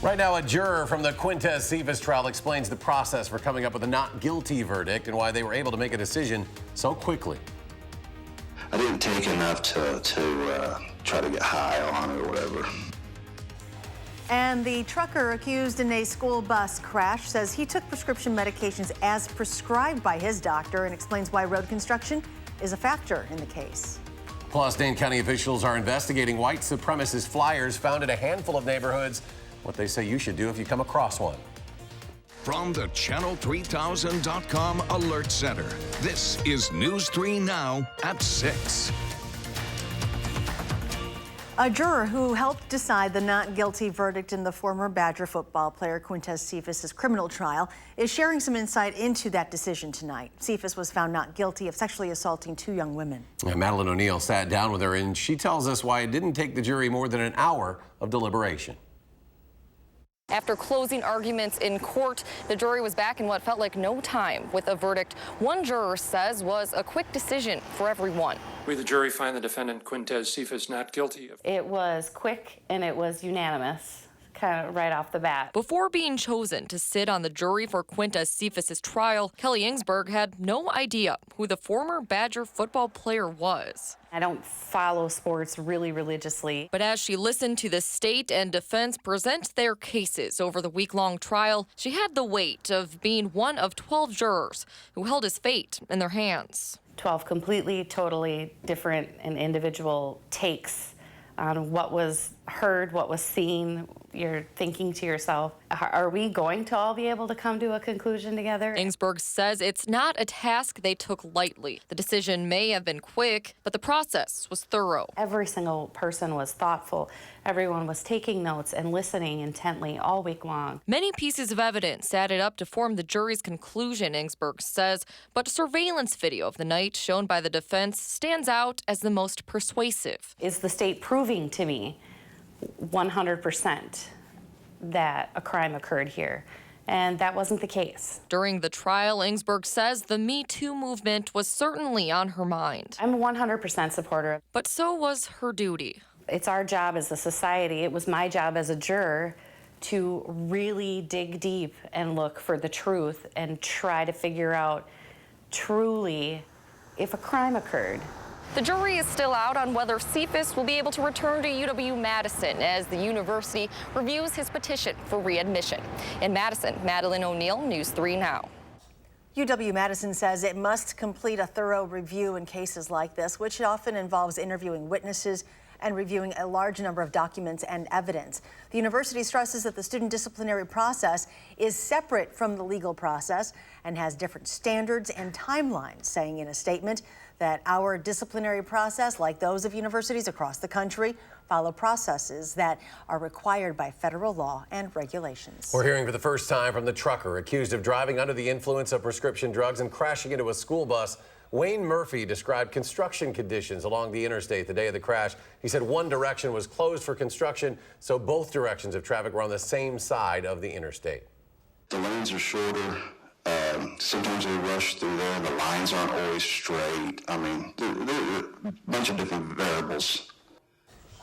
Right now, a juror from the Quintez Cephas trial explains the process for coming up with a not guilty verdict and why they were able to make a decision so quickly. I didn't take enough to try to get high on it or whatever. And the trucker accused in a school bus crash says he took prescription medications as prescribed by his doctor and explains why road construction is a factor in the case. Plus, Dane County officials are investigating white supremacist flyers found in a handful of neighborhoods, what they say you should do if you come across one. From the Channel3000.com Alert Center, this is News 3 Now at 6. A juror who helped decide the not guilty verdict in the former Badger football player Quintez Cephas' criminal trial is sharing some insight into that decision tonight. Cephas was found not guilty of sexually assaulting 2 young women. Madeline O'Neill sat down with her, and she tells us why it didn't take the jury more than an hour of deliberation. After closing arguments in court, the jury was back in what felt like no time with a verdict one juror says was a quick decision for everyone. We, the jury, find the defendant Quintez Cephas not guilty. It was quick and it was unanimous, kind of right off the bat. Before being chosen to sit on the jury for Quintez Cephas' trial, Kelly Ingsberg had no idea who the former Badger football player was. I don't follow sports really religiously. But as she listened to the state and defense present their cases over the week-long trial, she had the weight of being one of 12 jurors who held his fate in their hands. 12 completely, totally different and individual takes on what was heard, what was seen. You're thinking to yourself, are we going to all be able to come to a conclusion together? Ingsberg says it's not a task they took lightly. The decision may have been quick, but the process was thorough. Every single person was thoughtful. Everyone was taking notes and listening intently all week long. Many pieces of evidence added up to form the jury's conclusion, Ingsberg says, but surveillance video of the night shown by the defense stands out as the most persuasive. Is the state proving to me 100% that a crime occurred here? And that wasn't the case. During the trial, Ingsberg says the Me Too movement was certainly on her mind. I'm 100% supporter. But so was her duty. It's our job as a society. It was my job as a juror to really dig deep and look for the truth and try to figure out truly if a crime occurred. The jury is still out on whether Cephas will be able to return to UW-Madison as the university reviews his petition for readmission. In Madison, Madeline O'Neill, News 3 Now. UW-Madison says it must complete a thorough review in cases like this, which often involves interviewing witnesses and reviewing a large number of documents and evidence. The university stresses that the student disciplinary process is separate from the legal process and has different standards and timelines, saying in a statement that our disciplinary process, like those of universities across the country, follow processes that are required by federal law and regulations. We're hearing for the first time from the trucker accused of driving under the influence of prescription drugs and crashing into a school bus. Wayne Murphy described construction conditions along the interstate the day of the crash. He said one direction was closed for construction, so both directions of traffic were on the same side of the interstate. The lanes are shorter. Sometimes they rush through there. The lines aren't always straight. I mean, there are a bunch of different variables.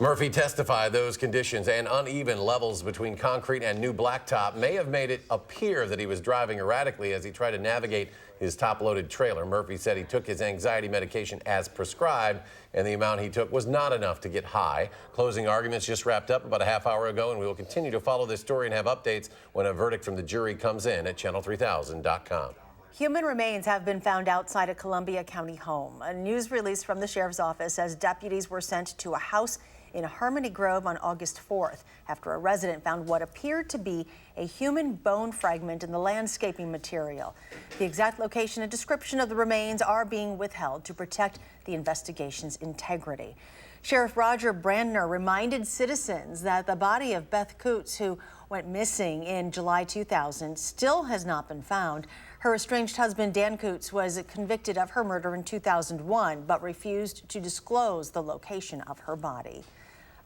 Murphy testified those conditions and uneven levels between concrete and new blacktop may have made it appear that he was driving erratically as he tried to navigate his top-loaded trailer. Murphy said he took his anxiety medication as prescribed, and the amount he took was not enough to get high. Closing arguments just wrapped up about a half hour ago, and we will continue to follow this story and have updates when a verdict from the jury comes in at Channel3000.com. Human remains have been found outside a Columbia County home. A news release from the sheriff's office says deputies were sent to a house in Harmony Grove on August 4th after a resident found what appeared to be a human bone fragment in the landscaping material. The exact location and description of the remains are being withheld to protect the investigation's integrity. Sheriff Roger Brandner reminded citizens that the body of Beth Coots, who went missing in July 2000, still has not been found. Her estranged husband, Dan Coots, was convicted of her murder in 2001, but refused to disclose the location of her body.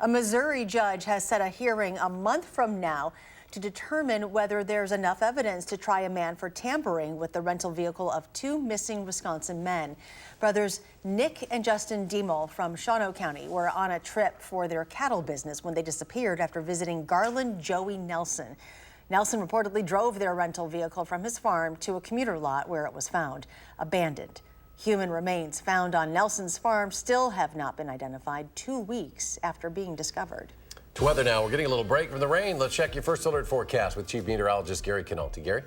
A Missouri judge has set a hearing a month from now to determine whether there's enough evidence to try a man for tampering with the rental vehicle of 2 missing Wisconsin men. Brothers Nick and Justin Demol from Shawano County were on a trip for their cattle business when they disappeared after visiting Garland Joey Nelson. Nelson reportedly drove their rental vehicle from his farm to a commuter lot where it was found, abandoned. Human remains found on Nelson's farm still have not been identified 2 weeks after being discovered. To weather now, we're getting a little break from the rain. Let's check your first alert forecast with Chief Meteorologist Gary Canolti. Gary?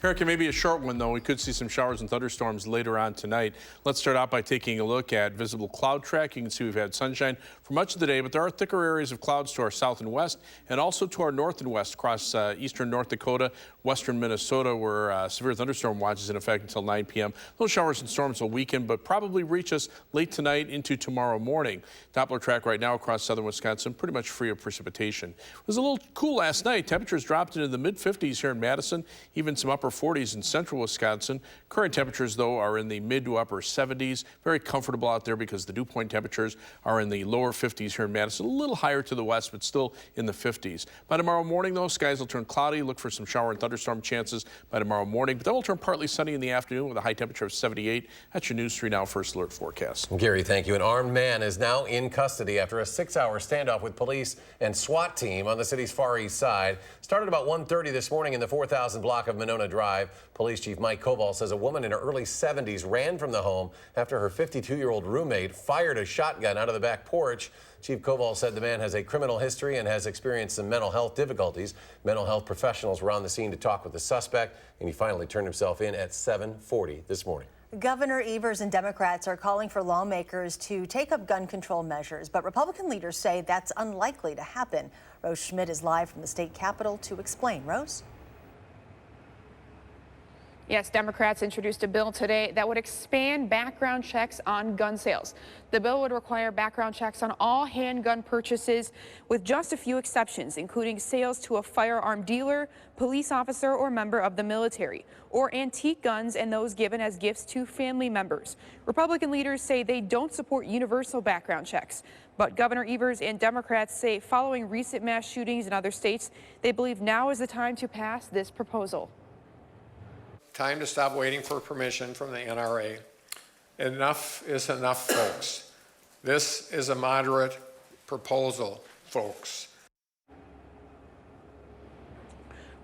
Hurricane may be a short one, though. We could see some showers and thunderstorms later on tonight. Let's start out by taking a look at visible cloud track. You can see we've had sunshine for much of the day, but there are thicker areas of clouds to our south and west, and also to our north and west across eastern North Dakota, western Minnesota, where severe thunderstorm watch is in effect until 9 p.m. Those showers and storms will weaken, but probably reach us late tonight into tomorrow morning. Doppler track right now across southern Wisconsin, pretty much free of precipitation. It was a little cool last night. Temperatures dropped into the mid-50s here in Madison, even some upper 40s in central Wisconsin. Current temperatures, though, are in the mid to upper 70s. Very comfortable out there because the dew point temperatures are in the lower 50s here in Madison. A little higher to the west, but still in the 50s. By tomorrow morning, though, skies will turn cloudy. Look for some shower and thunderstorm chances by tomorrow morning. But then we'll turn partly sunny in the afternoon with a high temperature of 78. That's your News 3 Now First Alert forecast. Gary, thank you. An armed man is now in custody after a 6-hour standoff with police and SWAT team on the city's Far East Side. Started about 1:30 this morning in the 4000 block of Monona Drive. Police Chief Mike Koval says a woman in her early 70s ran from the home after her 52-year-old roommate fired a shotgun out of the back porch. Chief Koval said the man has a criminal history and has experienced some mental health difficulties. Mental health professionals were on the scene to talk with the suspect, and he finally turned himself in at 7:40 this morning. Governor Evers and Democrats are calling for lawmakers to take up gun control measures, but Republican leaders say that's unlikely to happen. Rose Schmidt is live from the state capitol to explain. Rose? Yes, Democrats introduced a bill today that would expand background checks on gun sales. The bill would require background checks on all handgun purchases with just a few exceptions, including sales to a firearm dealer, police officer, or member of the military, or antique guns and those given as gifts to family members. Republican leaders say they don't support universal background checks, but Governor Evers and Democrats say following recent mass shootings in other states, they believe now is the time to pass this proposal. Time to stop waiting for permission from the NRA. Enough is enough, folks. This is a moderate proposal, folks.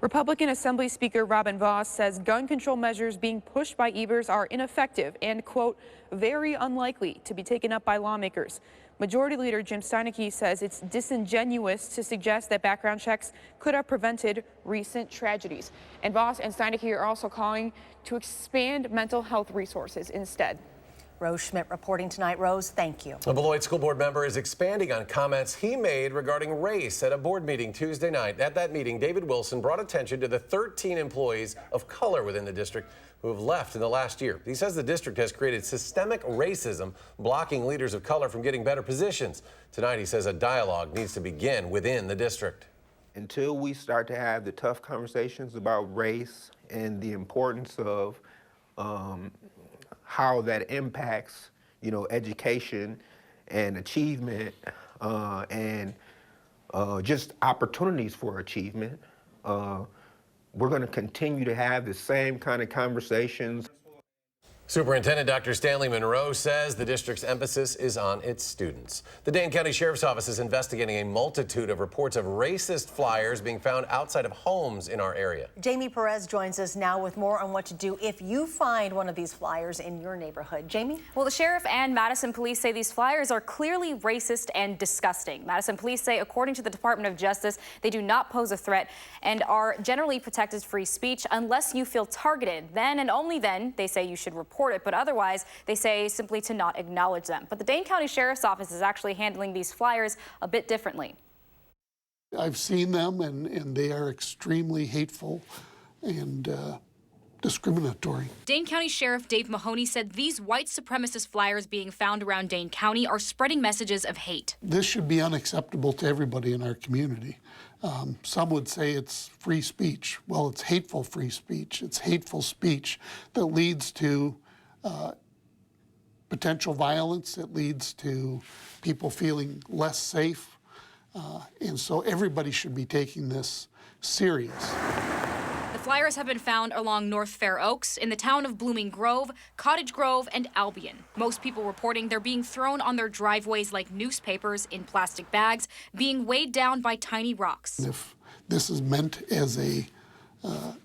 Republican Assembly Speaker Robin Vos says gun control measures being pushed by Evers are ineffective and, quote, very unlikely to be taken up by lawmakers. Majority Leader Jim Steineke says it's disingenuous to suggest that background checks could have prevented recent tragedies. And Vos and Steineke are also calling to expand mental health resources instead. Rose Schmidt reporting tonight. Rose, thank you. A Beloit school board member is expanding on comments he made regarding race at a board meeting Tuesday night. At that meeting, David Wilson brought attention to the 13 employees of color within the district who have left in the last year. He says the district has created systemic racism, blocking leaders of color from getting better positions. Tonight, he says a dialogue needs to begin within the district. Until we start to have the tough conversations about race and the importance of how that impacts, education and achievement and just opportunities for achievement, we're going to continue to have the same kind of conversations. Superintendent Dr. Stanley Monroe says the district's emphasis is on its students. The Dane County Sheriff's Office is investigating a multitude of reports of racist flyers being found outside of homes in our area. Jamie Perez joins us now with more on what to do if you find one of these flyers in your neighborhood. Jamie? Well, the sheriff and Madison police say these flyers are clearly racist and disgusting. Madison police say, according to the Department of Justice, they do not pose a threat and are generally protected free speech unless you feel targeted. Then and only then, they say you should report it, but otherwise they say simply to not acknowledge them. But the Dane County Sheriff's Office is actually handling these flyers a bit differently. I've seen them and they are extremely hateful and discriminatory. Dane County Sheriff Dave Mahoney said these white supremacist flyers being found around Dane County are spreading messages of hate. This should be unacceptable to everybody in our community. Some would say it's free speech. Well, it's hateful free speech. It's hateful speech that leads to potential violence. It leads to people feeling less safe. And so everybody should be taking this serious. The flyers have been found along North Fair Oaks, in the town of Blooming Grove, Cottage Grove, and Albion. Most people reporting they're being thrown on their driveways like newspapers in plastic bags, being weighed down by tiny rocks. If this is meant as a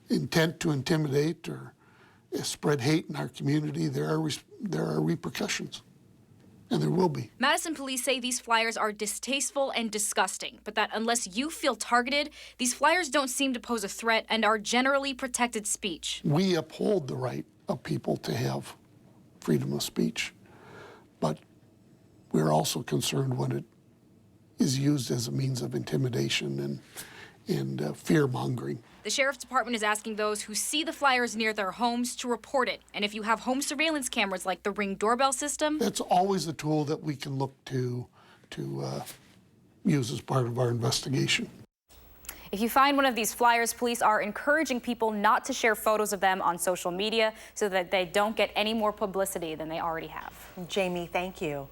intent to intimidate or spread hate in our community, there are repercussions. And there will be. Madison police say these flyers are distasteful and disgusting, but that unless you feel targeted, these flyers don't seem to pose a threat and are generally protected speech. We uphold the right of people to have freedom of speech, but we're also concerned when it is used as a means of intimidation and fear-mongering. The Sheriff's Department is asking those who see the flyers near their homes to report it. And if you have home surveillance cameras like the Ring doorbell system, that's always a tool that we can look to use as part of our investigation. if you find one of these flyers, police are encouraging people not to share photos of them on social media so that they don't get any more publicity than they already have. Jamie, thank you.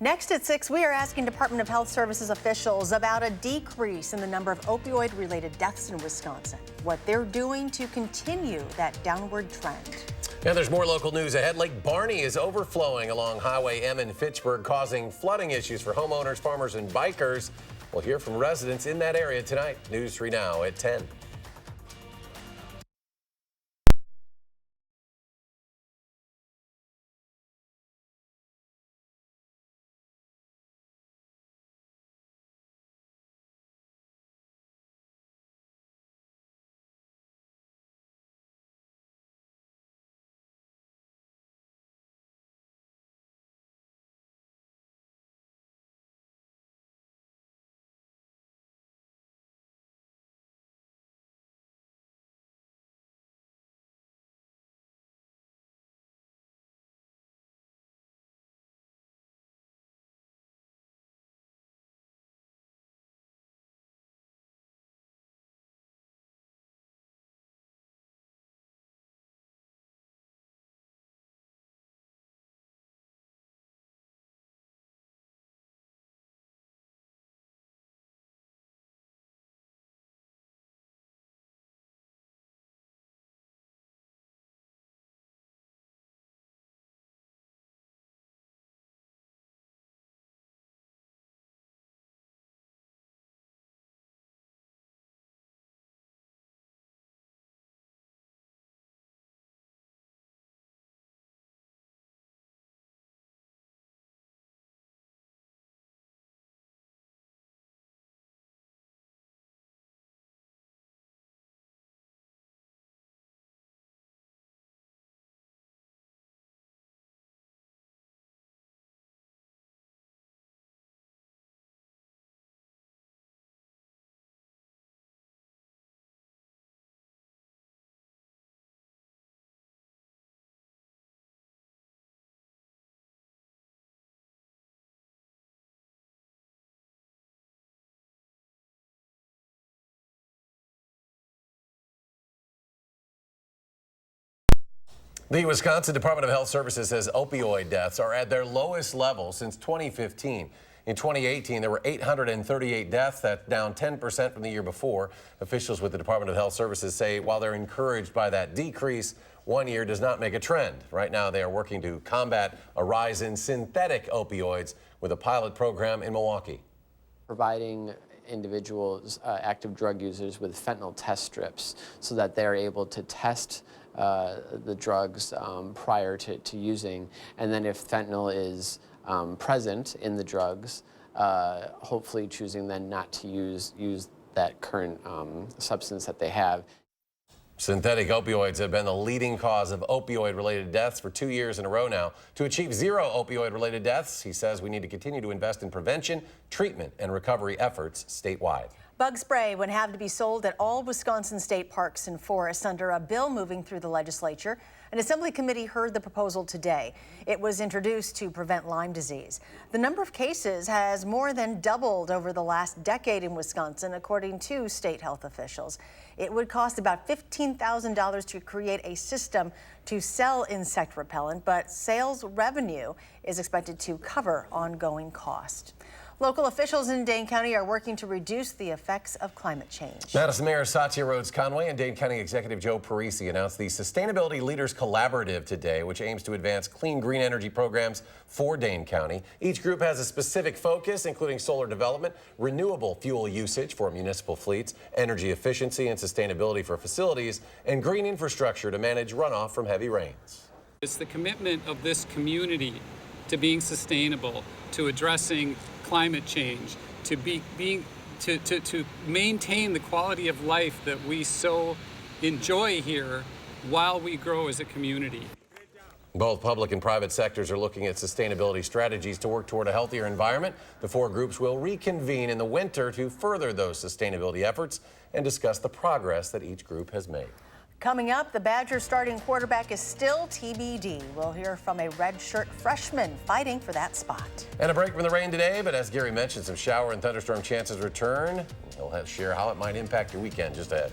Next at 6, we are asking Department of Health Services officials about a decrease in the number of opioid-related deaths in Wisconsin, what they're doing to continue that downward trend. And there's more local news ahead. Lake Barney is overflowing along Highway M in Fitchburg, causing flooding issues for homeowners, farmers, and bikers. We'll hear from residents in that area tonight. News 3 Now at 10. The Wisconsin Department of Health Services says opioid deaths are at their lowest level since 2015. In 2018, there were 838 deaths. That's down 10% from the year before. Officials with the Department of Health Services say while they're encouraged by that decrease, 1 year does not make a trend. Right now, they are working to combat a rise in synthetic opioids with a pilot program in Milwaukee. Providing individuals, active drug users, with fentanyl test strips so that they're able to test the drugs prior to using, and then if fentanyl is present in the drugs, hopefully choosing then not to use that current substance that they have. Synthetic opioids have been the leading cause of opioid-related deaths for 2 years in a row now. To achieve zero opioid-related deaths, he says we need to continue to invest in prevention, treatment, and recovery efforts statewide. Bug spray would have to be sold at all Wisconsin state parks and forests under a bill moving through the legislature. An Assembly committee heard the proposal today. It was introduced to prevent Lyme disease. The number of cases has more than doubled over the last decade in Wisconsin, according to state health officials. It would cost about $15,000 to create a system to sell insect repellent, but sales revenue is expected to cover ongoing cost. Local officials in Dane County are working to reduce the effects of climate change. Madison Mayor Satya Rhodes Conway and Dane County Executive Joe Parisi announced the Sustainability Leaders Collaborative today, which aims to advance clean green energy programs for Dane County. Each group has a specific focus, including solar development, renewable fuel usage for municipal fleets, energy efficiency and sustainability for facilities, and green infrastructure to manage runoff from heavy rains. It's the commitment of this community to being sustainable, to addressing climate change, to to maintain the quality of life that we so enjoy here while we grow as a community. Both public and private sectors are looking at sustainability strategies to work toward a healthier environment. The four groups will reconvene in the winter to further those sustainability efforts and discuss the progress that each group has made. Coming up, the Badgers starting quarterback is still TBD. We'll hear from a redshirt freshman fighting for that spot. And a break from the rain today, but as Gary mentioned, some shower and thunderstorm chances return. He'll share how it might impact your weekend just ahead.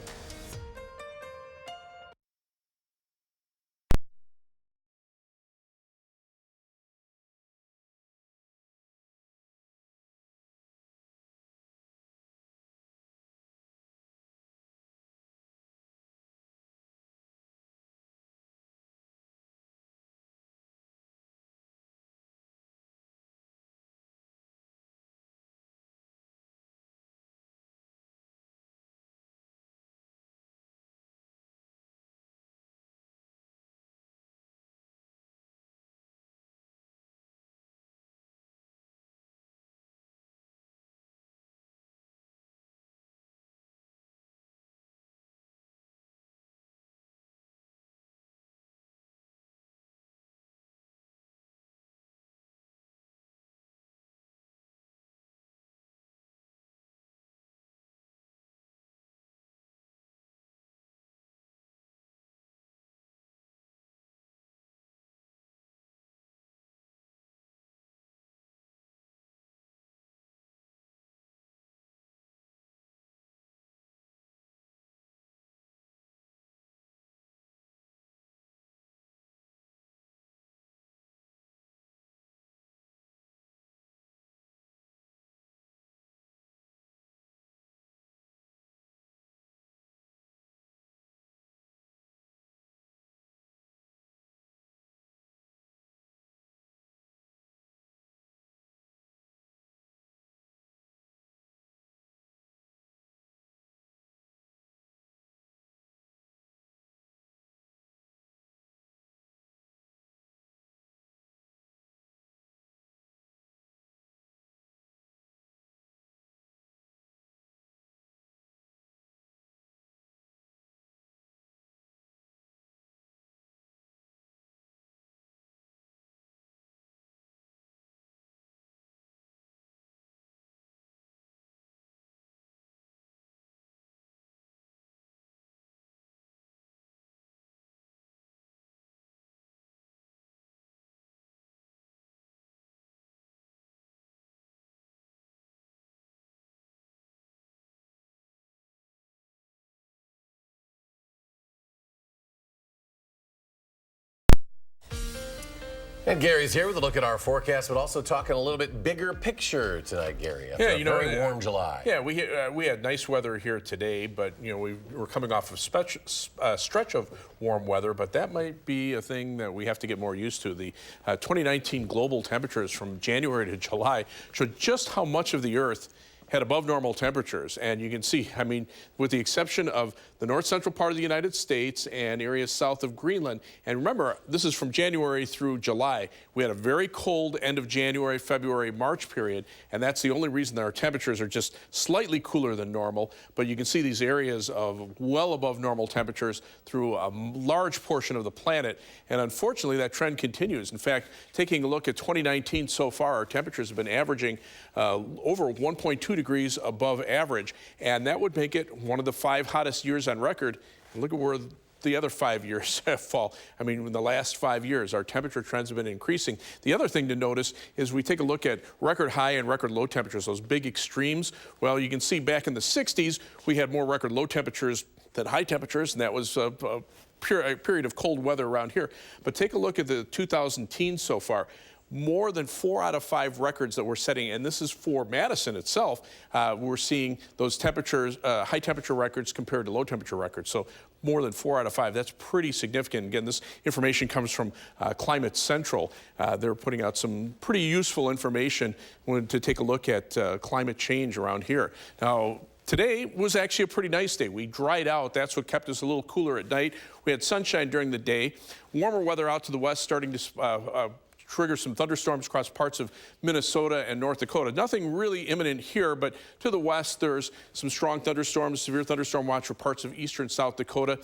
And Gary's here with a look at our forecast, but also talking a little bit bigger picture tonight, Gary. After a very warm July. Yeah, we had nice weather here today, but we're coming off a stretch of warm weather, but that might be a thing that we have to get more used to. The 2019 global temperatures from January to July showed just how much of the Earth had above normal temperatures. And you can see, I mean, with the exception of the north central part of the United States and areas south of Greenland. And remember, this is from January through July. We had a very cold end of January, February, March period. And that's the only reason that our temperatures are just slightly cooler than normal. But you can see these areas of well above normal temperatures through a large portion of the planet. And unfortunately, that trend continues. In fact, taking a look at 2019 so far, our temperatures have been averaging over 1.2 degrees above average, and that would make it one of the 5 hottest years on record. And look at where the other 5 years fall. I mean, in the last 5 years, our temperature trends have been increasing. The other thing to notice is we take a look at record high and record low temperatures, those big extremes. Well, you can see back in the 60s, we had more record low temperatures than high temperatures, and that was a period of cold weather around here. But take a look at the 2000 teens so far. more than 4 out of 5 records that we're setting, and this is for Madison itself. We're seeing those temperatures, high temperature records compared to low temperature records. So more than 4 out of 5. That's pretty significant. Again, this information comes from Climate Central. They're putting out some pretty useful information to take a look at climate change around here. Now, today was actually a pretty nice day. We dried out. That's what kept us a little cooler at night. We had sunshine during the day. Warmer weather out to the west starting to trigger some thunderstorms across parts of Minnesota and North Dakota. Nothing really imminent here, but to the west, there's some strong thunderstorms, severe thunderstorm watch for parts of eastern South Dakota.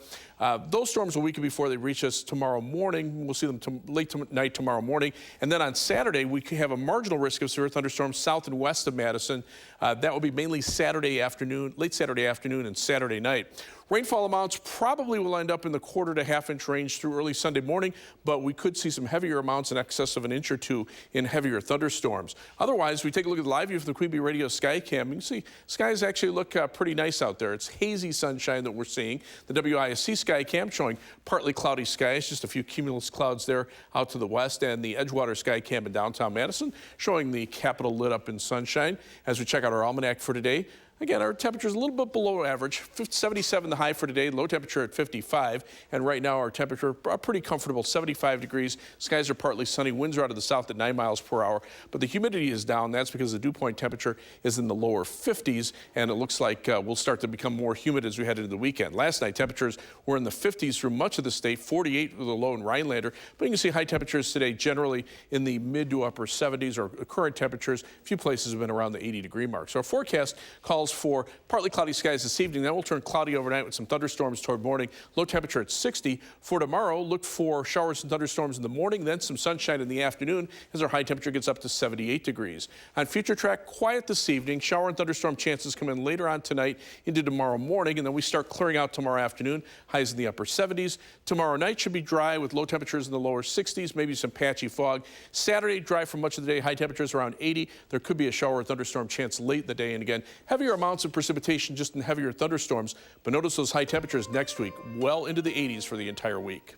Those storms will weaken before they reach us tomorrow morning. We'll see them late tonight tomorrow morning. And then on Saturday, we could have a marginal risk of severe thunderstorms south and west of Madison. That will be mainly Saturday afternoon, late Saturday afternoon and Saturday night. Rainfall amounts probably will end up in the 1/4 to 1/2 inch range through early Sunday morning, but we could see some heavier amounts in excess of an inch or two in heavier thunderstorms. Otherwise, we take a look at the live view from the Queen Bee Radio sky cam. You can see skies actually look pretty nice out there. It's hazy sunshine that we're seeing. The WISC sky cam showing partly cloudy skies, just a few cumulus clouds there out to the west, and the Edgewater sky cam in downtown Madison showing the Capitol lit up in sunshine. As we check out our almanac for today, again, our temperature is a little bit below average. 77 the high for today, low temperature at 55. And right now our temperature pretty comfortable, 75 degrees. Skies are partly sunny. Winds are out of the south at 9 miles per hour. But the humidity is down. That's because the dew point temperature is in the lower 50s. And it looks like we'll start to become more humid as we head into the weekend. Last night, temperatures were in the 50s through much of the state, 48 with a low in Rhinelander. But you can see high temperatures today generally in the mid to upper 70s, or current temperatures. A few places have been around the 80-degree mark. So our forecast calls for partly cloudy skies this evening. Then we'll turn cloudy overnight with some thunderstorms toward morning. Low temperature at 60. For tomorrow, look for showers and thunderstorms in the morning, then some sunshine in the afternoon as our high temperature gets up to 78 degrees. On future track, quiet this evening. Shower and thunderstorm chances come in later on tonight into tomorrow morning, and then we start clearing out tomorrow afternoon. Highs in the upper 70s. Tomorrow night should be dry with low temperatures in the lower 60s, maybe some patchy fog. Saturday, dry for much of the day. High temperatures around 80. There could be a shower or thunderstorm chance late in the day, and again, heavier amounts of precipitation just in heavier thunderstorms. But notice those high temperatures next week, well into the 80s for the entire week.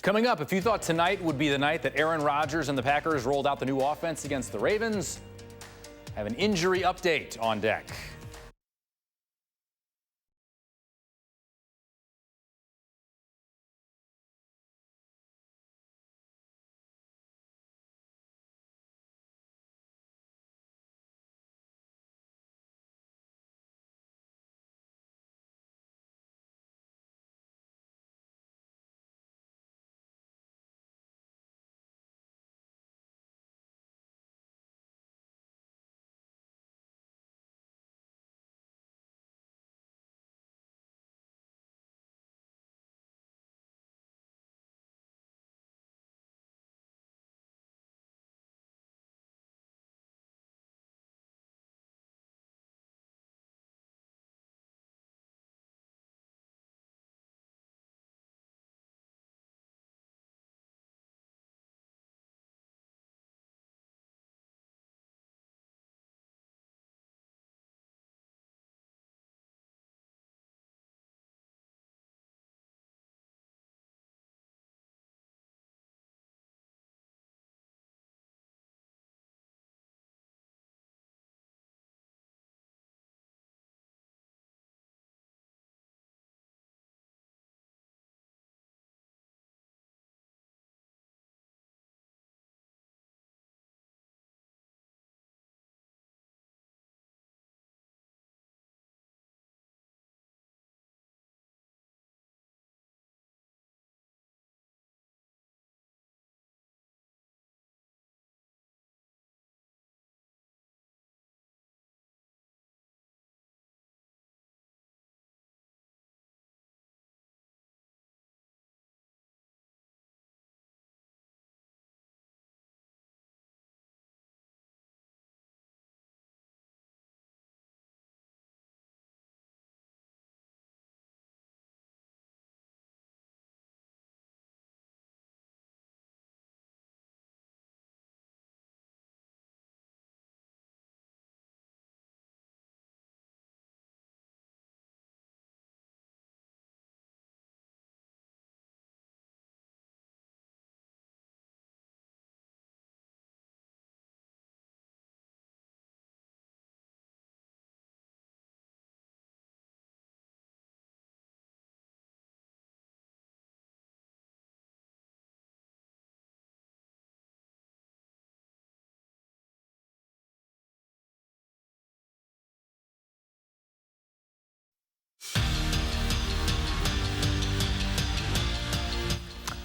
Coming up, if you thought tonight would be the night that Aaron Rodgers and the Packers rolled out the new offense against the Ravens, have an injury update on deck.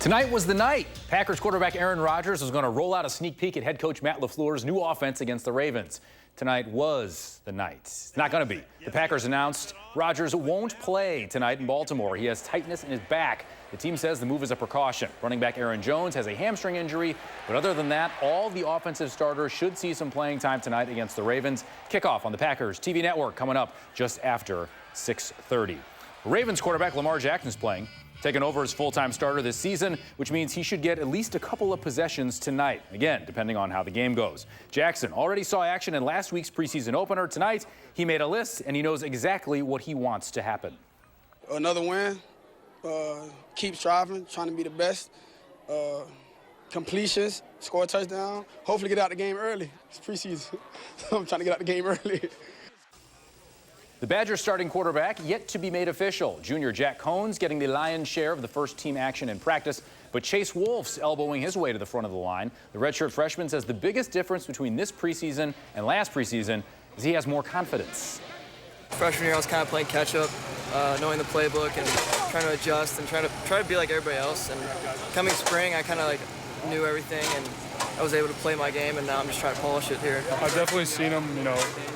Tonight was the night. Packers quarterback Aaron Rodgers was going to roll out a sneak peek at head coach Matt LaFleur's new offense against the Ravens. Tonight was the night. It's not going to be. The Packers announced Rodgers won't play tonight in Baltimore. He has tightness in his back. The team says the move is a precaution. Running back Aaron Jones has a hamstring injury, but other than that, all the offensive starters should see some playing time tonight against the Ravens. Kickoff on the Packers TV network coming up just after 6:30. Ravens quarterback Lamar Jackson is playing, taking over as full-time starter this season, which means he should get at least a couple of possessions tonight. Again, depending on how the game goes. Jackson already saw action in last week's preseason opener. Tonight, he made a list, and he knows exactly what he wants to happen. Another win. Keep striving, trying to be the best. Completions, score a touchdown. Hopefully get out the game early. It's preseason. I'm trying to get out the game early. The Badgers starting quarterback yet to be made official. Junior Jack Cohn's getting the lion's share of the first team action in practice, but Chase Wolf's elbowing his way to the front of the line. The redshirt freshman says the biggest difference between this preseason and last preseason is he has more confidence. Freshman year, I was kind of playing catch-up, knowing the playbook and trying to adjust and try to be like everybody else. And coming spring, I kind of knew everything and I was able to play my game, and now I'm just trying to polish it here. I've definitely seen him,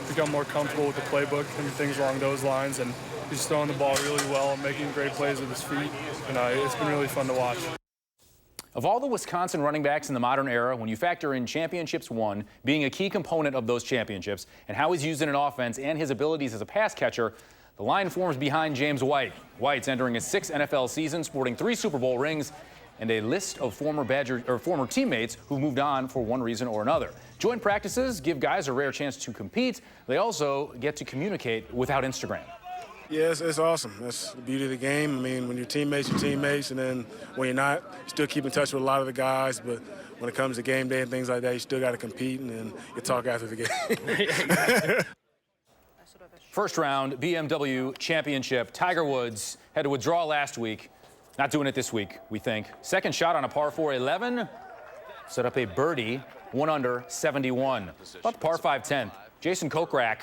become more comfortable with the playbook and things along those lines, and he's throwing the ball really well and making great plays with his feet, and it's been really fun to watch. Of all the Wisconsin running backs in the modern era, when you factor in championships won, being a key component of those championships, and how he's used in an offense and his abilities as a pass catcher, the line forms behind James White. White's entering his 6th NFL season, sporting 3 Super Bowl rings, and a list of former teammates who moved on for one reason or another. Joint practices give guys a rare chance to compete. They also get to communicate without Instagram. Yeah, it's awesome. That's the beauty of the game. I mean, when you're teammates, and then when you're not, you still keep in touch with a lot of the guys, but when it comes to game day and things like that, you still got to compete, and then you talk after the game. First round BMW championship. Tiger Woods had to withdraw last week. Not doing it this week, we think. Second shot on a par 4 11. Set up a birdie, 1 under 71. About the par 5 10th. Jason Kokrak.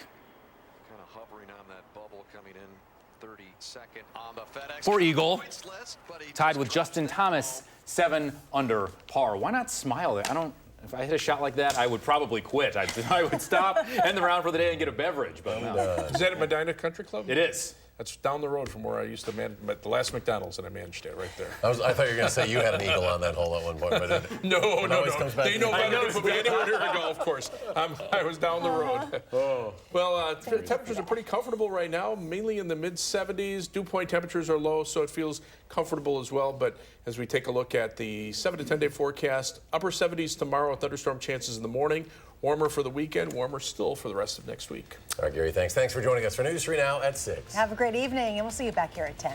For Eagle. Tied with Justin Thomas, 7 under par. Why not smile? If I hit a shot like that, I would probably quit. I would stop, end the round for the day, and get a beverage. But no. Is that at Medina Country Club? It is. That's down the road from where I used to the last McDonald's that I managed at, right there. I thought you were going to say you had an eagle on that hole at one point. But No. They know better to than put me anywhere near a golf course. I was down the road. Well, temperatures are pretty comfortable right now, mainly in the mid-70s. Dew point temperatures are low, so it feels comfortable as well. But as we take a look at the 7 to 10 day forecast, upper 70s tomorrow, thunderstorm chances in the morning. Warmer for the weekend, warmer still for the rest of next week. All right, Gary, thanks. Thanks for joining us for News 3 Now at 6. Have a great evening, and we'll see you back here at 10.